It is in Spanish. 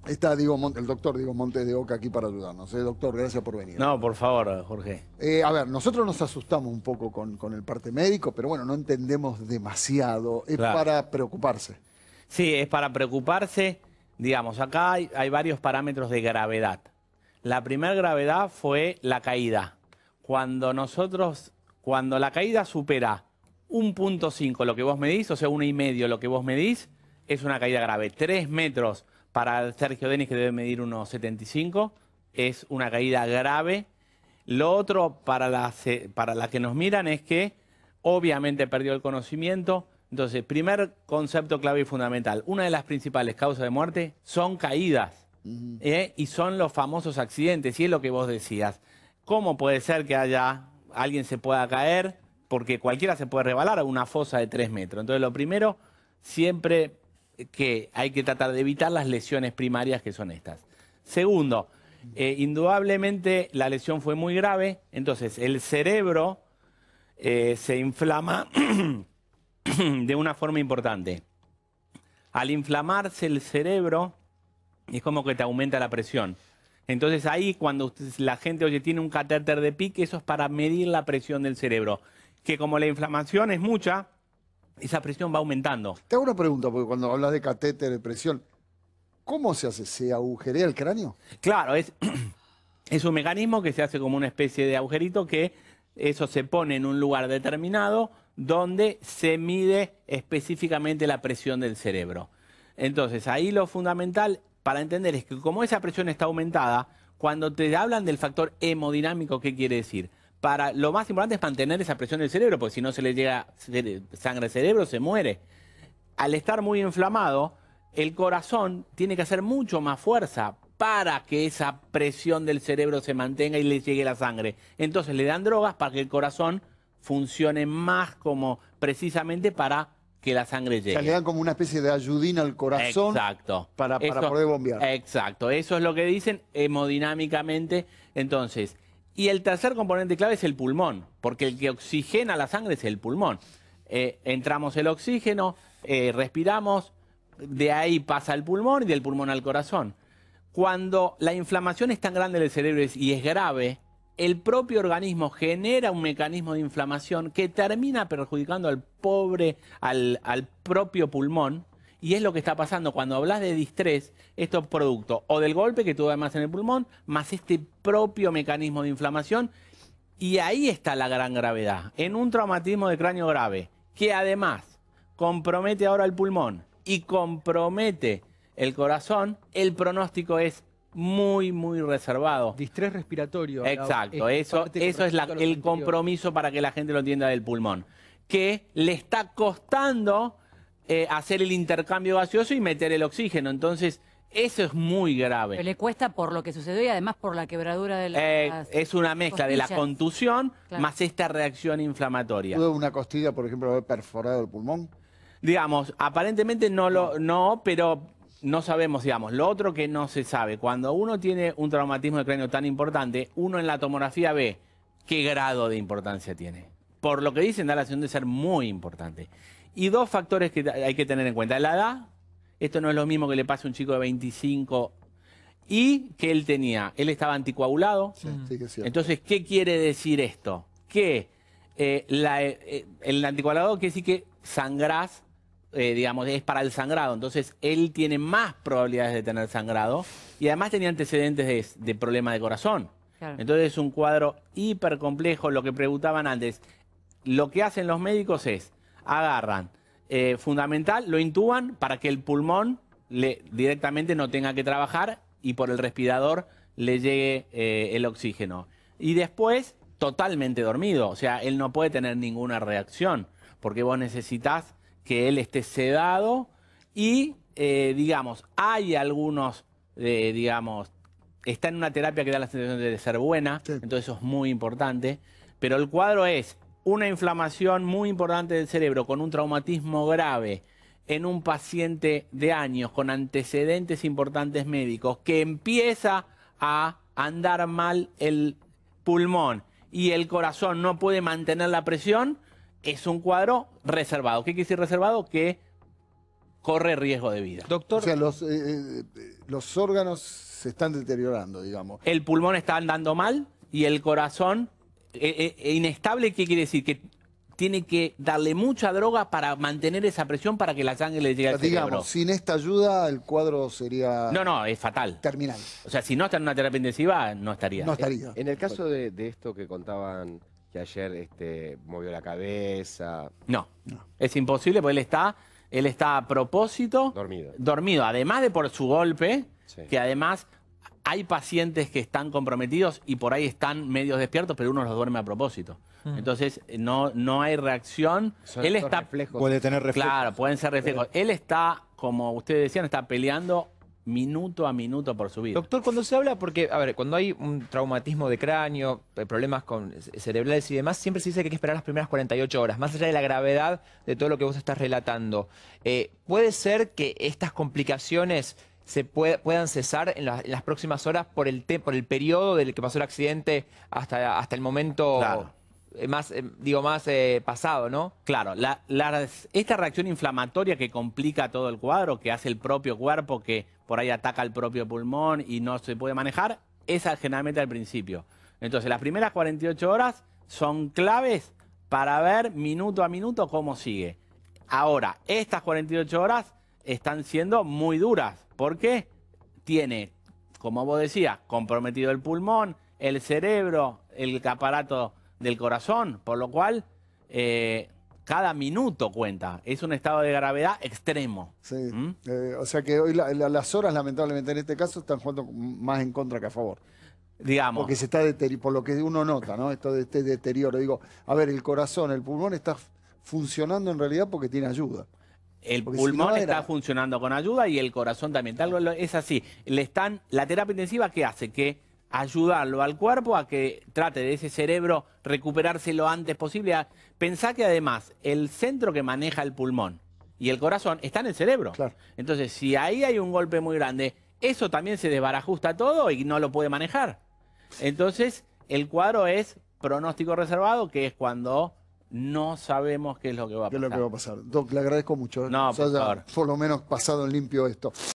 Está el doctor Diego Montes de Oca aquí para ayudarnos. Doctor, gracias por venir. No, por favor, Jorge. A ver, nosotros nos asustamos un poco con el parte médico, pero bueno, no entendemos demasiado. Es Claro. para preocuparse. Sí, es para preocuparse. Digamos, acá hay varios parámetros de gravedad. La primera gravedad fue la caída. Cuando la caída supera 1,5 lo que vos medís, o sea, 1,5 lo que vos medís, es una caída grave. 3 metros para Sergio Denis, que debe medir unos 75, es una caída grave. Lo otro para la que nos miran es que obviamente perdió el conocimiento. Entonces, primer concepto clave y fundamental. Una de las principales causas de muerte son caídas. Y son los famosos accidentes. Y es lo que vos decías. ¿Cómo puede ser que alguien se pueda caer? Porque cualquiera se puede resbalar a una fosa de 3 metros. Entonces, lo primero, siempre que hay que tratar de evitar las lesiones primarias, que son estas. Segundo, indudablemente la lesión fue muy grave. Entonces, el cerebro se inflama de una forma importante. Al inflamarse el cerebro, es como que te aumenta la presión. Entonces ahí cuando la gente, oye, tiene un catéter de PICC, eso es para medir la presión del cerebro. Que como la inflamación es mucha, esa presión va aumentando. Te hago una pregunta, porque cuando hablas de catéter, de presión, ¿cómo se hace? ¿Se agujerea el cráneo? Claro, es un mecanismo que se hace como una especie de agujerito que eso se pone en un lugar determinado donde se mide específicamente la presión del cerebro. Entonces, ahí lo fundamental para entender es que como esa presión está aumentada, cuando te hablan del factor hemodinámico, ¿qué quiere decir? Lo más importante es mantener esa presión del cerebro, porque si no se le llega sangre al cerebro, se muere. Al estar muy inflamado, el corazón tiene que hacer mucho más fuerza para que esa presión del cerebro se mantenga y le llegue la sangre. Entonces le dan drogas para que el corazón funcione más como precisamente para que la sangre llegue. O sea, le dan como una especie de ayudina al corazón. Exacto. Para poder bombear. Exacto, eso es lo que dicen hemodinámicamente. Entonces, y el tercer componente clave es el pulmón, porque el que oxigena la sangre es el pulmón. Entramos el oxígeno, respiramos, de ahí pasa al pulmón y del pulmón al corazón. Cuando la inflamación es tan grande del cerebro y es grave, el propio organismo genera un mecanismo de inflamación que termina perjudicando al propio pulmón. Y es lo que está pasando cuando hablas de distrés, esto es producto o del golpe que tuvo además en el pulmón, más este propio mecanismo de inflamación. Y ahí está la gran gravedad. En un traumatismo de cráneo grave, que además compromete ahora el pulmón y compromete el corazón, el pronóstico es muy, muy reservado. Distrés respiratorio. Eso es el compromiso para que la gente lo entienda del pulmón. Que le está costando hacer el intercambio gaseoso y meter el oxígeno. Entonces, eso es muy grave. Pero le cuesta por lo que sucedió y además por la quebradura de las es una mezcla de la costillas. contusión Claro. más esta reacción inflamatoria. ¿Puede una costilla, por ejemplo, haber perforado el pulmón? Digamos, aparentemente no, pero no sabemos, digamos. Lo otro que no se sabe, cuando uno tiene un traumatismo de cráneo tan importante, uno en la tomografía ve qué grado de importancia tiene. Por lo que dicen, da la sensación de ser muy importante. Y dos factores que hay que tener en cuenta. La edad, esto no es lo mismo que le pase a un chico de 25 y que él estaba anticoagulado. Sí, sí que es cierto. Entonces, ¿qué quiere decir esto? Que el anticoagulado quiere decir que sangrás, digamos, es para el sangrado. Entonces, él tiene más probabilidades de tener sangrado y además tenía antecedentes de problema de corazón. Claro. Entonces, es un cuadro hiper complejo. Lo que preguntaban antes, lo que hacen los médicos es, agarran, fundamental, lo intuban para que el pulmón directamente no tenga que trabajar y por el respirador le llegue el oxígeno. Y después, totalmente dormido. O sea, él no puede tener ninguna reacción porque vos necesitas que él esté sedado y, digamos, hay algunos, está en una terapia que da la sensación de ser buena, Sí. entonces eso es muy importante, pero el cuadro es una inflamación muy importante del cerebro con un traumatismo grave en un paciente de años con antecedentes importantes médicos que empieza a andar mal el pulmón y el corazón no puede mantener la presión, es un cuadro reservado. ¿Qué quiere decir reservado? Que corre riesgo de vida. Doctor, o sea, los órganos se están deteriorando, digamos. El pulmón está andando mal y el corazón inestable. ¿Qué quiere decir? Que tiene que darle mucha droga para mantener esa presión para que la sangre le llegue al cerebro. Digamos, sin esta ayuda el cuadro sería... No, es fatal. Terminal. O sea, si no está en una terapia intensiva, no estaría. No estaría. En el caso de esto que contaban, que ayer movió la cabeza... No, es imposible porque él está a propósito... Dormido. Además de por su golpe, sí, que además... Hay pacientes que están comprometidos y por ahí están medios despiertos, pero uno los duerme a propósito. Entonces, no hay reacción. Él está... reflejos. Puede tener reflejos. Claro, pueden ser reflejos. Él está, como ustedes decían, está peleando minuto a minuto por su vida. Doctor, cuando se habla, porque, a ver, cuando hay un traumatismo de cráneo, problemas cerebrales y demás, siempre se dice que hay que esperar las primeras 48 horas, más allá de la gravedad de todo lo que vos estás relatando. ¿Puede ser que estas complicaciones puedan cesar en las próximas horas por el periodo del que pasó el accidente hasta el momento, claro, más pasado, ¿no? Claro, esta reacción inflamatoria que complica todo el cuadro, que hace el propio cuerpo, que por ahí ataca el propio pulmón y no se puede manejar, esa generalmente al principio. Entonces, las primeras 48 horas son claves para ver minuto a minuto cómo sigue. Ahora, estas 48 horas están siendo muy duras. ¿Por qué? Tiene, como vos decías, comprometido el pulmón, el cerebro, el aparato del corazón, por lo cual cada minuto cuenta. Es un estado de gravedad extremo. Sí. O sea que hoy las horas, lamentablemente en este caso, están jugando más en contra que a favor. Digamos. Porque se está por lo que uno nota, ¿no? Esto de este deterioro. Digo, a ver, el corazón, el pulmón está funcionando en realidad porque tiene ayuda. El pulmón está funcionando con ayuda y el corazón también. Es así. La terapia intensiva, ¿qué hace? Que ayudarlo al cuerpo a que trate de ese cerebro recuperarse lo antes posible. Pensá que además el centro que maneja el pulmón y el corazón está en el cerebro. Claro. Entonces, si ahí hay un golpe muy grande, eso también se desbarajusta todo y no lo puede manejar. Entonces, el cuadro es pronóstico reservado, que es cuando... no sabemos qué es lo que va a pasar. Doc, le agradezco mucho. No, por favor. Por lo menos pasado en limpio esto.